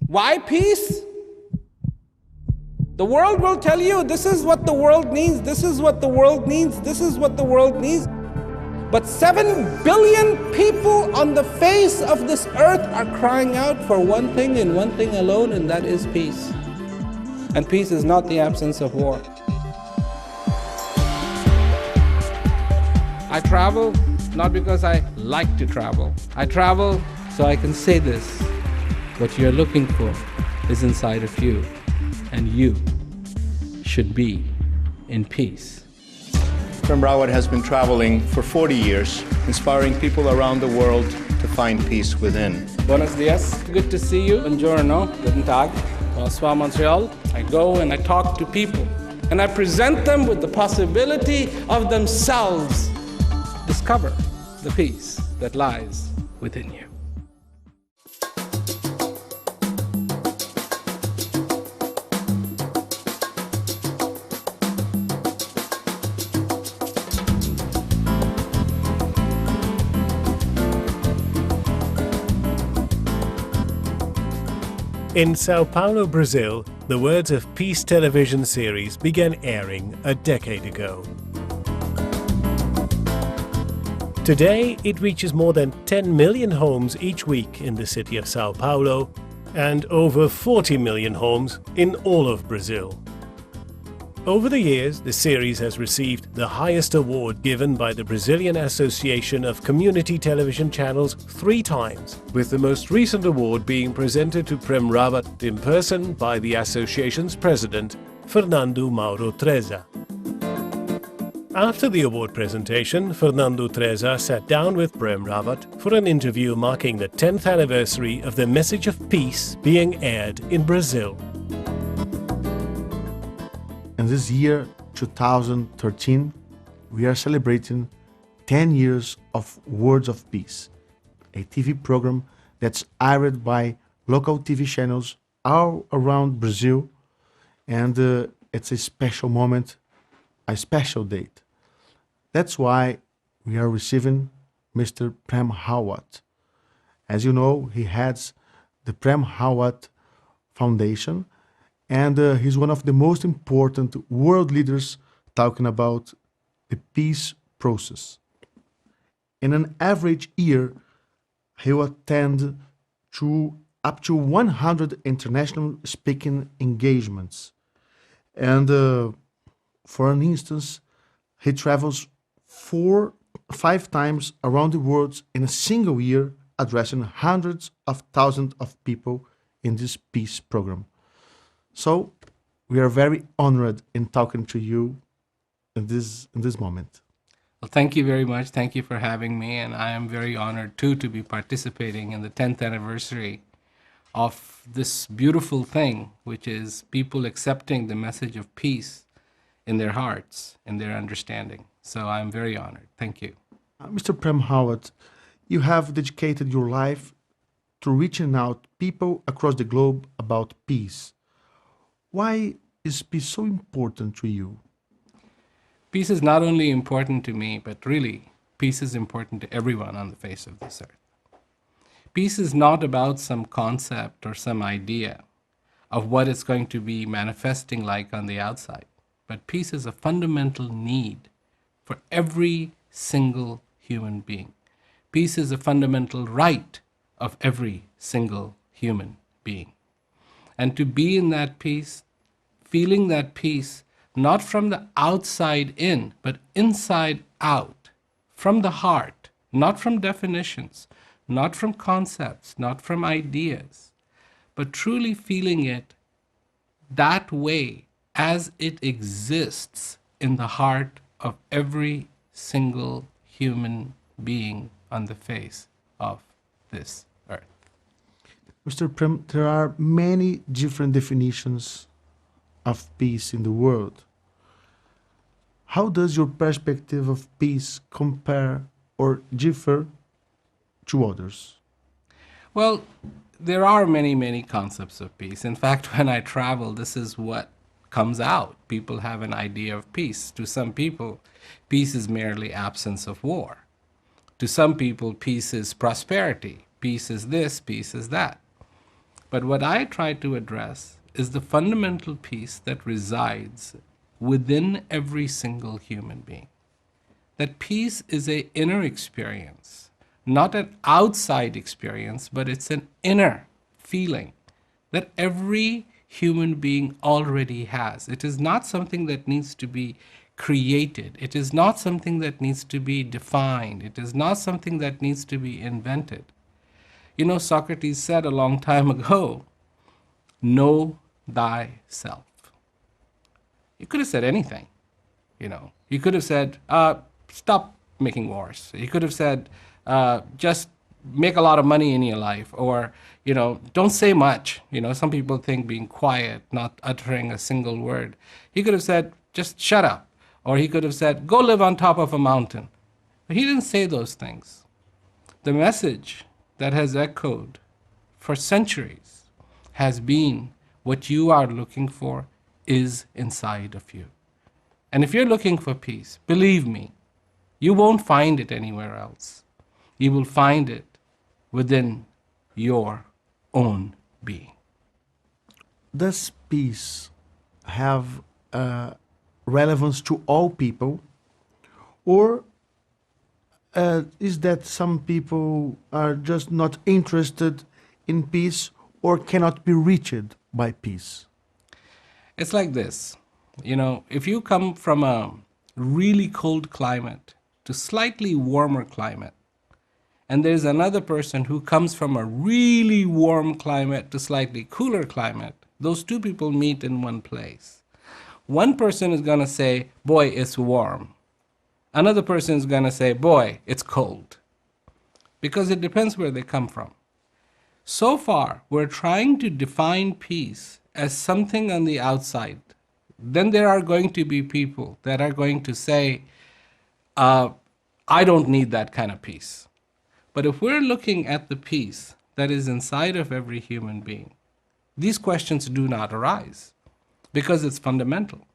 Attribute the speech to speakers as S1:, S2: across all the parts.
S1: Why peace? The world will tell you this is what the world needs, this is what the world needs, this is what the world needs. But 7 billion people on the face of this earth are crying out for one thing and one thing alone, and that is peace. And peace is not the absence of war. I travel not because I like to travel. I travel so I can say this. What you're looking for is inside of you, and you should be in peace.
S2: Prem Rawat has been traveling for 40 years, inspiring people around the world to find peace within.
S1: Buenos dias. Good to see you. Buongiorno. Guten Tag. Bonsoir, Montreal. I go and I talk to people, and I present them with the possibility of themselves discover the peace that lies within you.
S3: In Sao Paulo, Brazil, the Words of Peace television series began airing a decade ago. Today, it reaches more than 10 million homes each week in the city of Sao Paulo and over 40 million homes in all of Brazil. Over the years, the series has received the highest award given by the Brazilian Association of Community Television Channels 3 times, with the most recent award being presented to Prem Rawat in person by the association's president, Fernando Mauro Trezza. After the award presentation, Fernando Trezza sat down with Prem Rawat for an interview marking the 10th anniversary of the Message of Peace being aired in Brazil.
S4: In this year, 2013, we are celebrating 10 years of Words of Peace, a TV program that's aired by local TV channels all around Brazil, and it's a special moment, a special date. That's why we are receiving Mr. Prem Rawat. As you know, he heads the Prem Rawat Foundation, and he's one of the most important world leaders talking about the peace process. In an average year, he will attend to up to 100 international speaking engagements. And for an instance, he travels 4-5 times around the world in a single year, addressing hundreds of thousands of people in this peace program. So we are very honored in talking to you in this moment.
S1: Well, thank you very much. Thank you for having me, and I am very honored too to be participating in the 10th anniversary of this beautiful thing, which is people accepting the message of peace in their hearts, in their understanding. So I'm very honored. Thank you.
S4: Mr. Prem Rawat, you have dedicated your life to reaching out people across the globe about peace. Why is peace so important to you?
S1: Peace is not only important to me, but really, peace is important to everyone on the face of this earth. Peace is not about some concept or some idea of what it's going to be manifesting like on the outside, but peace is a fundamental need for every single human being. Peace is a fundamental right of every single human being. And to be in that peace, feeling that peace, not from the outside in, but inside out, from the heart, not from definitions, not from concepts, not from ideas, but truly feeling it that way as it exists in the heart of every single human being on the face of this earth.
S4: Mr. Prem, there are many different definitions of peace in the world. How does your perspective of peace compare or differ to others?
S1: Well, there are many, many concepts of peace. In fact, when I travel, this is what comes out. People have an idea of peace. To some people, peace is merely absence of war. To some people, peace is prosperity. Peace is this, peace is that. But what I try to address is the fundamental peace that resides within every single human being. That peace is an inner experience, not an outside experience, but it's an inner feeling that every human being already has. It is not something that needs to be created. It is not something that needs to be defined. It is not something that needs to be invented. You know, Socrates said a long time ago, know thyself. He could have said anything, you know. He could have said, stop making wars. He could have said, just make a lot of money in your life, or, you know, don't say much. You know, some people think being quiet, not uttering a single word. He could have said, just shut up. Or he could have said, go live on top of a mountain. But he didn't say those things. The message that has echoed for centuries has been what you are looking for is inside of you. And if you're looking for peace, believe me, you won't find it anywhere else. You will find it within your own being.
S4: Does peace have relevance to all people, or is that some people are just not interested in peace or cannot be reached by peace?
S1: It's like this, you know, if you come from a really cold climate to slightly warmer climate, and there's another person who comes from a really warm climate to slightly cooler climate, those two people meet in one place. One person is going to say, boy, it's warm. Another person is going to say, boy, it's cold. Because it depends where they come from. So far, we're trying to define peace as something on the outside. Then there are going to be people that are going to say, I don't need that kind of peace. But if we're looking at the peace that is inside of every human being, these questions do not arise because it's fundamental.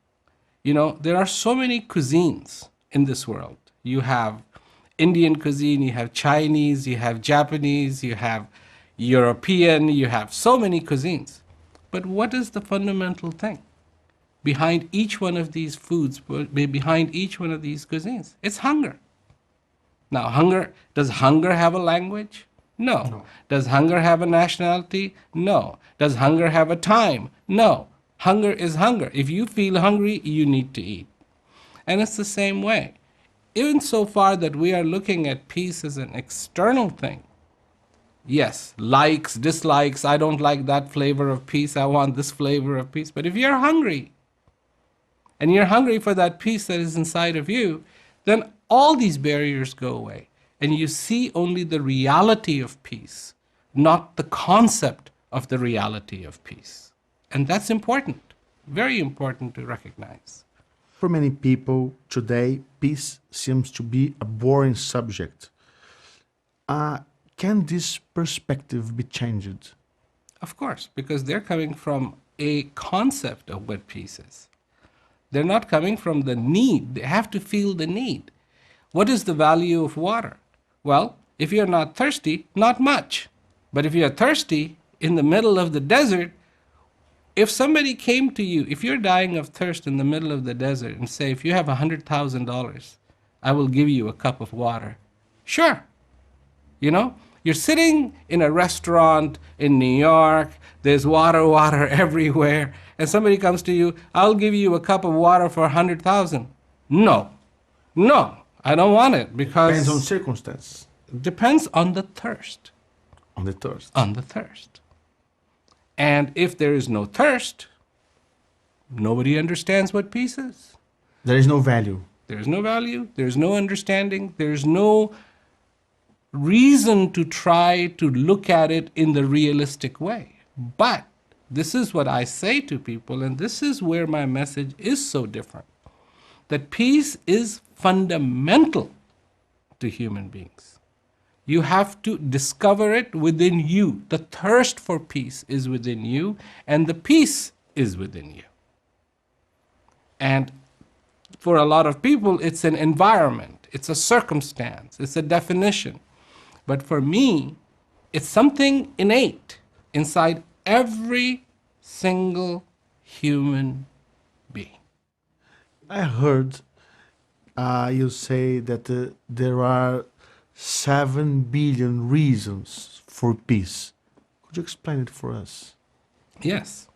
S1: You know, there are so many cuisines in this world. You have Indian cuisine, you have Chinese, you have Japanese, you have European, you have so many cuisines. But what is the fundamental thing behind each one of these foods, behind each one of these cuisines? It's hunger. Now, does hunger have a language? No. Does hunger have a nationality? No. Does hunger have a time? No. Hunger is hunger. If you feel hungry, you need to eat. And it's the same way. Even so far that we are looking at peace as an external thing. Yes, likes, dislikes, I don't like that flavor of peace, I want this flavor of peace. But if you're hungry, and you're hungry for that peace that is inside of you, then all these barriers go away. And you see only the reality of peace, not the concept of the reality of peace. And that's important, very important to recognize.
S4: For many people today, peace seems to be a boring subject. Can this perspective be changed?
S1: Of course, because they're coming from a concept of what peace is. They're not coming from the need. They have to feel the need. What is the value of water? Well, if you're not thirsty, not much. But if you're thirsty in the middle of the desert, if somebody came to you, if you're dying of thirst in the middle of the desert and say, if you have $100,000, I will give you a cup of water. Sure. You know, you're sitting in a restaurant in New York, there's water everywhere, and somebody comes to you, I'll give you a cup of water for 100,000. No, I don't want it because...
S4: Depends on circumstance.
S1: Depends on the thirst.
S4: On the thirst.
S1: On the thirst. And if there is no thirst, nobody understands what peace is.
S4: There is no value.
S1: There is no value, there is no understanding, there is no reason to try to look at it in the realistic way. But this is what I say to people, and this is where my message is so different. That peace is fundamental to human beings. You have to discover it within you. The thirst for peace is within you, and the peace is within you. And for a lot of people, it's an environment, it's a circumstance, it's a definition. But for me, it's something innate inside every single human being.
S4: I heard you say that there are 7 billion reasons for peace. Could you explain it for us?
S1: Yes.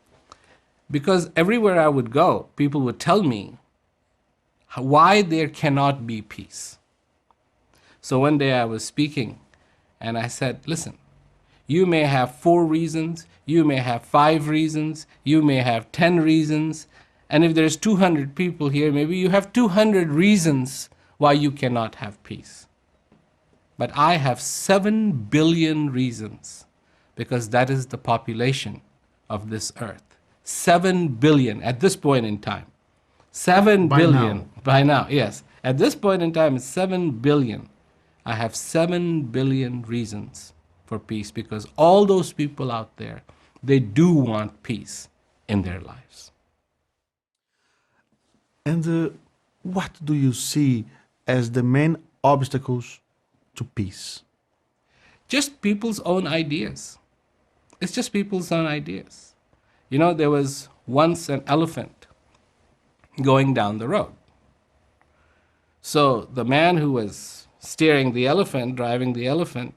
S1: Because everywhere I would go, people would tell me why there cannot be peace. So one day I was speaking and I said, listen, you may have 4 reasons, you may have 5 reasons, you may have 10 reasons, and if there's 200 people here, maybe you have 200 reasons why you cannot have peace. But I have 7 billion reasons, because that is the population of this earth. 7 billion at this point in time. 7 billion by now, yes. At this point in time, it's 7 billion. I have 7 billion reasons for peace, because all those people out there, they do want peace in their lives.
S4: And what do you see as the main obstacles to peace?
S1: Just people's own ideas. It's just people's own ideas. You know, there was once an elephant going down the road. So the man who was steering the elephant, driving the elephant,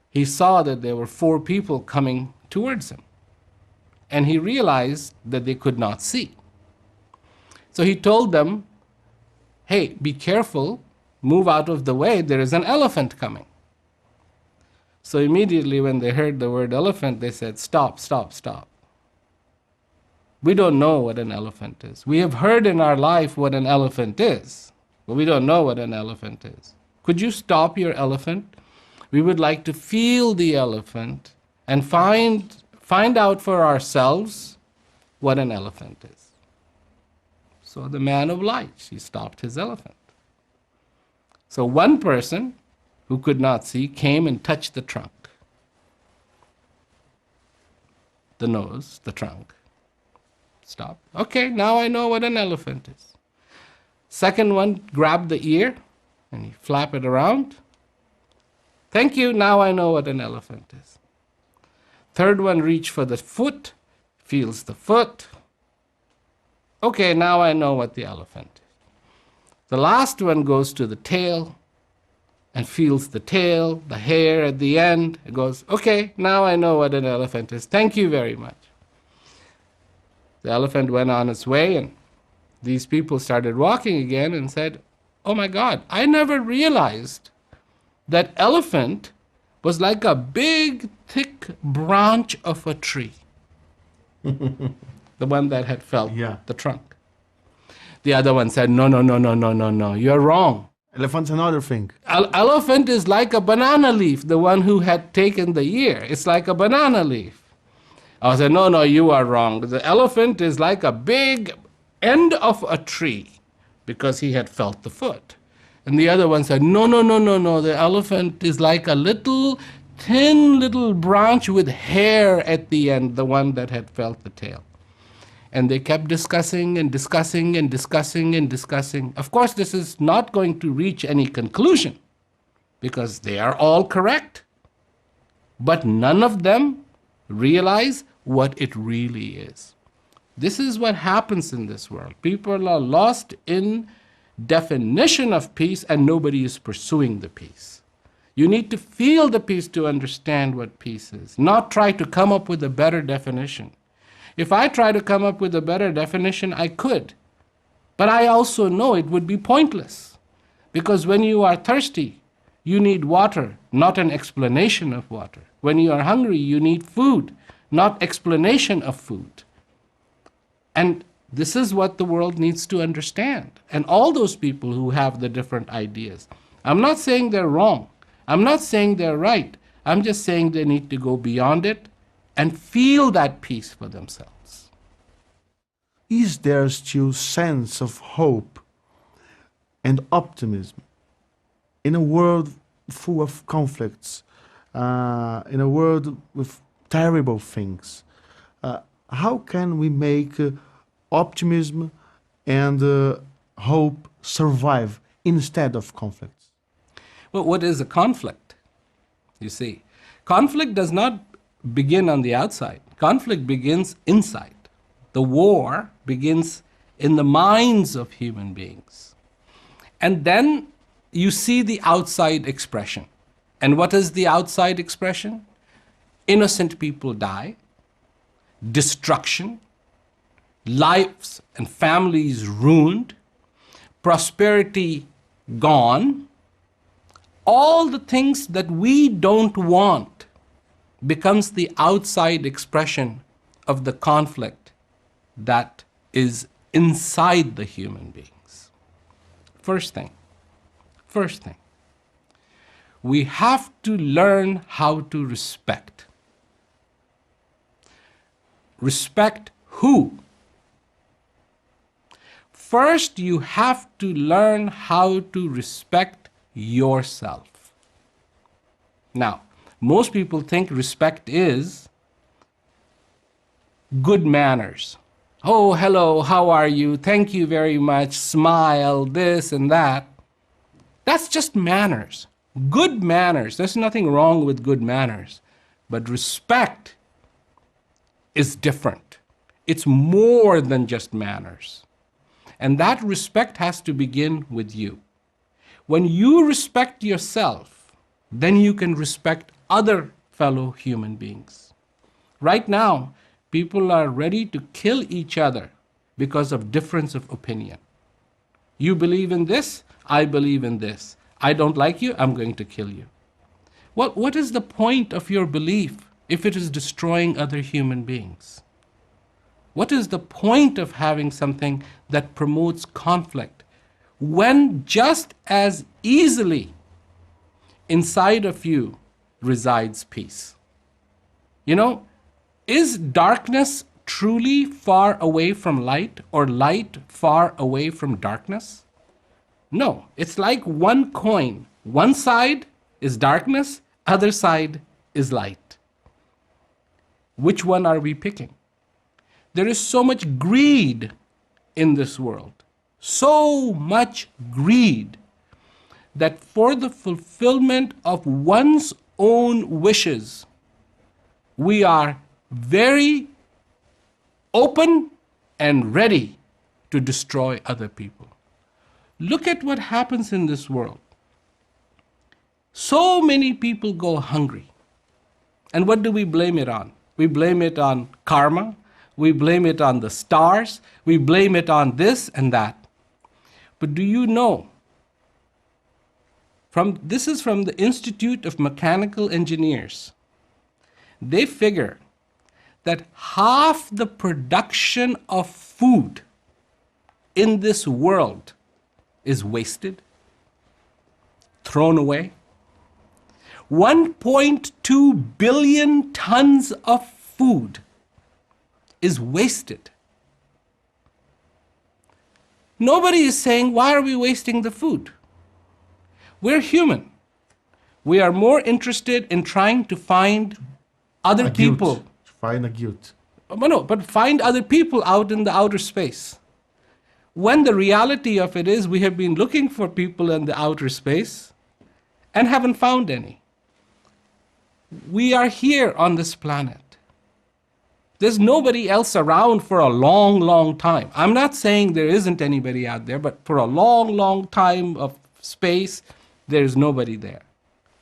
S1: he saw that there were 4 people coming towards him. And he realized that they could not see. So he told them, hey, be careful, move out of the way, there is an elephant coming. So immediately when they heard the word elephant, they said, stop, stop, stop. We don't know what an elephant is. We have heard in our life what an elephant is, but we don't know what an elephant is. Could you stop your elephant? We would like to feel the elephant and find out for ourselves what an elephant is. So the man of light, he stopped his elephant. So one person who could not see came and touched the trunk. The nose, the trunk. Stop. Okay, now I know what an elephant is. Second one grabbed the ear and he flapped it around. Thank you, now I know what an elephant is. Third one reached for the foot, feels the foot. Okay, now I know what the elephant is. The last one goes to the tail and feels the tail, the hair at the end. It goes, okay, now I know what an elephant is. Thank you very much. The elephant went on its way, and these people started walking again and said, oh my God, I never realized that elephant was like a big, thick branch of a tree. The one that had felt the trunk. The other one said, no, you're wrong.
S4: Elephant's another thing.
S1: Elephant is like a banana leaf, the one who had taken the ear. It's like a banana leaf. I said, no, you are wrong. The elephant is like a big end of a tree, because he had felt the foot. And the other one said, no, the elephant is like a thin little branch with hair at the end, the one that had felt the tail. And they kept discussing and discussing and discussing and discussing. Of course, this is not going to reach any conclusion, because they are all correct. But none of them realize what it really is. This is what happens in this world. People are lost in definition of peace, and nobody is pursuing the peace. You need to feel the peace to understand what peace is, not try to come up with a better definition. If I try to come up with a better definition, I could. But I also know it would be pointless, because when you are thirsty, you need water, not an explanation of water. When you are hungry, you need food, not explanation of food. And this is what the world needs to understand. And all those people who have the different ideas, I'm not saying they're wrong. I'm not saying they're right. I'm just saying they need to go beyond it and feel that peace for themselves.
S4: Is there still sense of hope and optimism in a world full of conflicts, in a world with terrible things? How can we make optimism and hope survive instead of conflicts?
S1: Well, what is a conflict? You see, conflict does not begin on the outside. Conflict begins inside. The war begins in the minds of human beings. And then you see the outside expression. And what is the outside expression? Innocent people die, destruction, lives and families ruined, prosperity gone. All the things that we don't want becomes the outside expression of the conflict that is inside the human beings. First thing, we have to learn how to respect. Respect who? First, you have to learn how to respect yourself. Now, most people think respect is good manners. Oh, hello, how are you? Thank you very much. Smile, this and that. That's just manners. Good manners. There's nothing wrong with good manners. But respect is different. It's more than just manners. And that respect has to begin with you. When you respect yourself, then you can respect other fellow human beings. Right now, people are ready to kill each other because of difference of opinion. You believe in this, I believe in this. I don't like you, I'm going to kill you. What is the point of your belief if it is destroying other human beings? What is the point of having something that promotes conflict when just as easily inside of you resides peace? You know, is darkness truly far away from light or light far away from darkness? No, it's like one coin. One side is darkness, other side is light. Which one are we picking? There is so much greed in this world, so much greed, that for the fulfillment of one's own wishes, we are very open and ready to destroy other people. Look at what happens in this world. So many people go hungry. And what do we blame it on? We blame it on karma. We blame it on the stars. We blame it on this and that. But do you know, this is from the Institute of Mechanical Engineers. They figure that half the production of food in this world is wasted, thrown away. 1.2 billion tons of food is wasted. Nobody is saying, why are we wasting the food? We're human. We are more interested in trying to find other people.
S4: Find a guilt.
S1: No, but find other people out in the outer space. When the reality of it is we have been looking for people in the outer space and haven't found any. We are here on this planet. There's nobody else around for a long, long time. I'm not saying there isn't anybody out there, but for a long, long time of space, there's nobody there.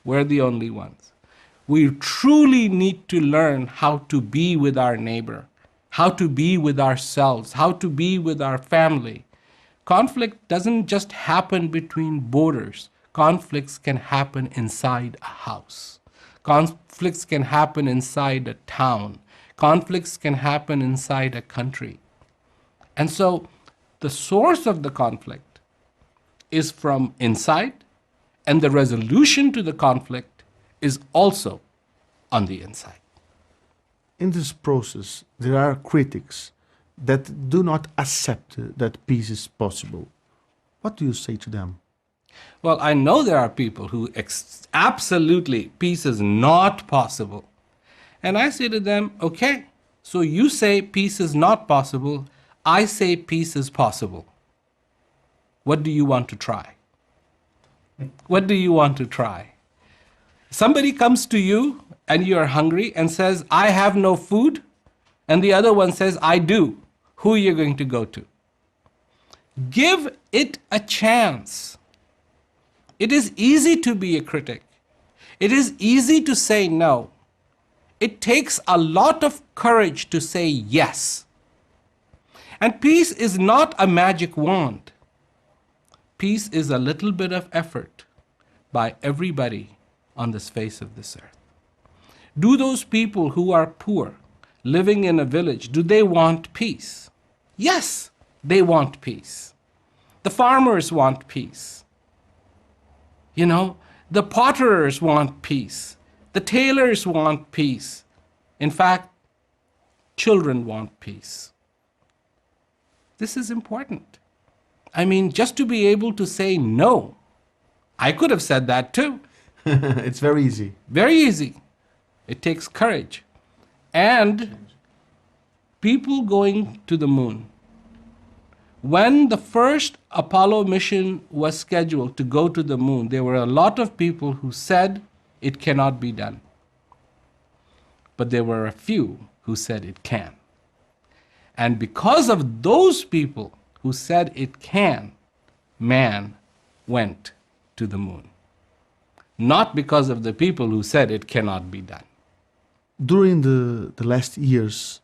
S1: We're the only ones. We truly need to learn how to be with our neighbor, how to be with ourselves, how to be with our family. Conflict doesn't just happen between borders. Conflicts can happen inside a house. Conflicts can happen inside a town. Conflicts can happen inside a country. And so the source of the conflict is from inside, and the resolution to the conflict is also on the inside.
S4: In this process, there are critics that do not accept that peace is possible. What do you say to them?
S1: Well, I know there are people who absolutely peace is not possible. And I say to them, okay, so you say peace is not possible. I say peace is possible. What do you want to try? What do you want to try? Somebody comes to you and you are hungry and says, I have no food, and the other one says, I do, who are you going to go to? Give it a chance. It is easy to be a critic. It is easy to say no. It takes a lot of courage to say yes. And peace is not a magic wand. Peace is a little bit of effort by everybody on this face of this earth. Do those people who are poor, living in a village, do they want peace? Yes, they want peace. The farmers want peace. You know, the potterers want peace. The tailors want peace. In fact, children want peace. This is important. I mean, just to be able to say no. I could have said that too.
S4: It's very easy.
S1: Very easy. It takes courage. And people going to the moon. When the first Apollo mission was scheduled to go to the moon, there were a lot of people who said it cannot be done. But there were a few who said it can. And because of those people who said it can, man went to the moon. Not because of the people who said it cannot be done.
S4: During the last years,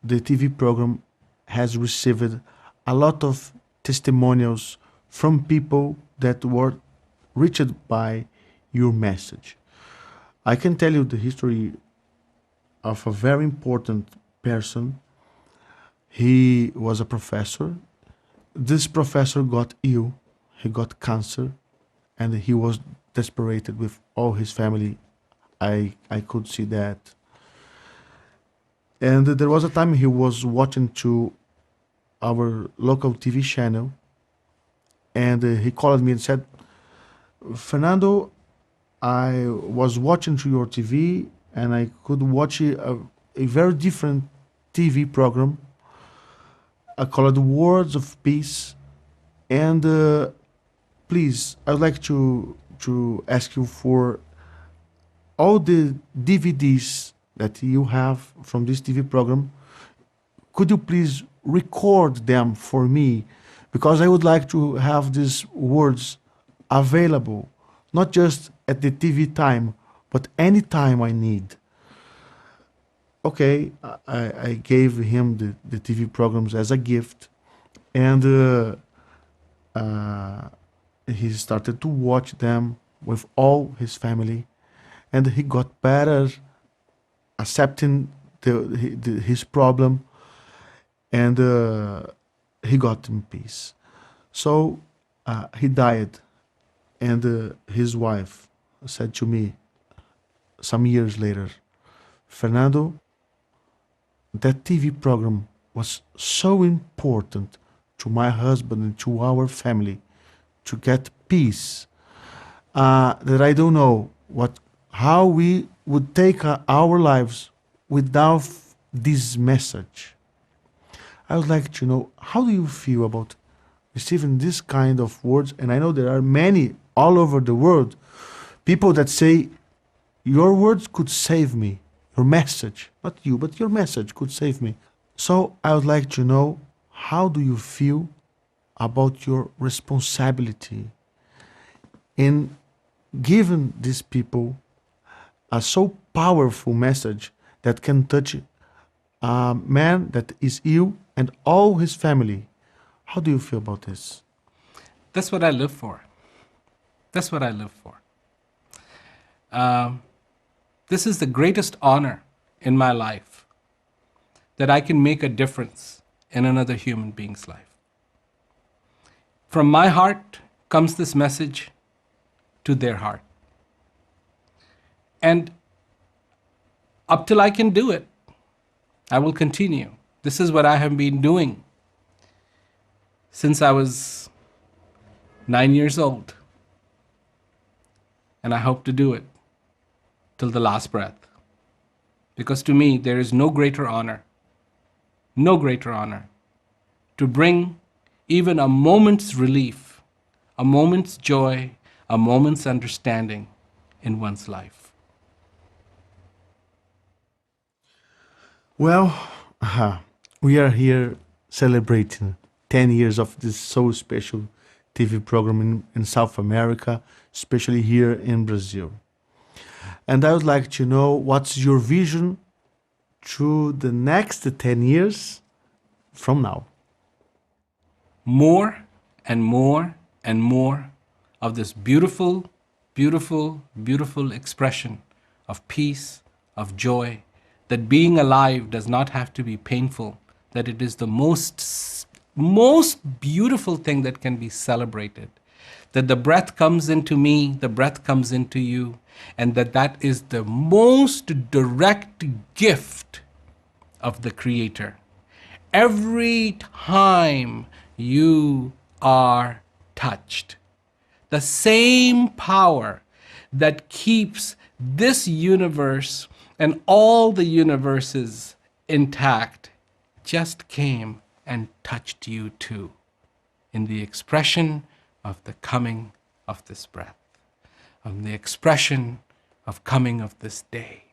S4: the TV program has received a lot of testimonials from people that were reached by your message. I can tell you the history of a very important person. He was a professor. This professor got ill. He got cancer, and he was desperate with all his family. I could see that. And there was a time he was watching to our local TV channel, and he called me and said, Fernando, I was watching through your TV and I could watch a very different TV program called Words of Peace. And please, I would like to ask you for all the DVDs that you have from this TV program. Could you please record them for me? Because I would like to have these words available, not just at the TV time, but any time I need. Okay, I gave him the TV programs as a gift, and he started to watch them with all his family, and he got better accepting his problem, and he got in peace. So he died, and his wife said to me some years later, Fernando, that TV program was so important to my husband and to our family to get peace that I don't know how we would take our lives without this message. I would like to know, how do you feel about receiving this kind of words? And I know there are many all over the world, people that say, your words could save me. Your message, not you, but your message could save me. So I would like to know, how do you feel about your responsibility in giving these people a so powerful message that can touch a man that is ill and all his family? How do you feel about this?
S1: That's what I live for. That's what I live for. This is the greatest honor in my life, that I can make a difference in another human being's life. From my heart comes this message to their heart. And up till I can do it, I will continue. This is what I have been doing since I was 9 years old. And I hope to do it till the last breath. Because to me, there is no greater honor to bring even a moment's relief, a moment's joy, a moment's understanding in one's life.
S4: Well, we are here celebrating 10 years of this so special TV program in South America, especially here in Brazil. And I would like to know what's your vision through the next 10 years from now.
S1: More and more and more of this beautiful, beautiful, beautiful expression of peace, of joy, that being alive does not have to be painful, that it is the most beautiful thing that can be celebrated, that the breath comes into me, the breath comes into you, and that is the most direct gift of the Creator. Every time you are touched, the same power that keeps this universe and all the universes intact just came and touched you too, in the expression of the coming of this breath, of the expression of coming of this day,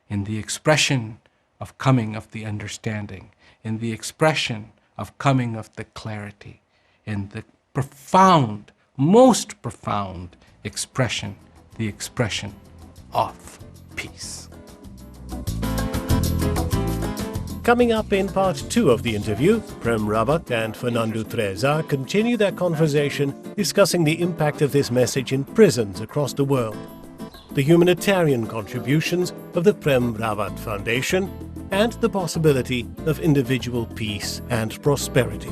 S1: in the expression of coming of the understanding, in the expression of coming of the clarity, in the profound, most profound expression, the expression of peace.
S3: Coming up in part 2 of the interview, Prem Rawat and Mauro Trezza continue their conversation discussing the impact of this message in prisons across the world, the humanitarian contributions of the Prem Rawat Foundation, and the possibility of individual peace and prosperity.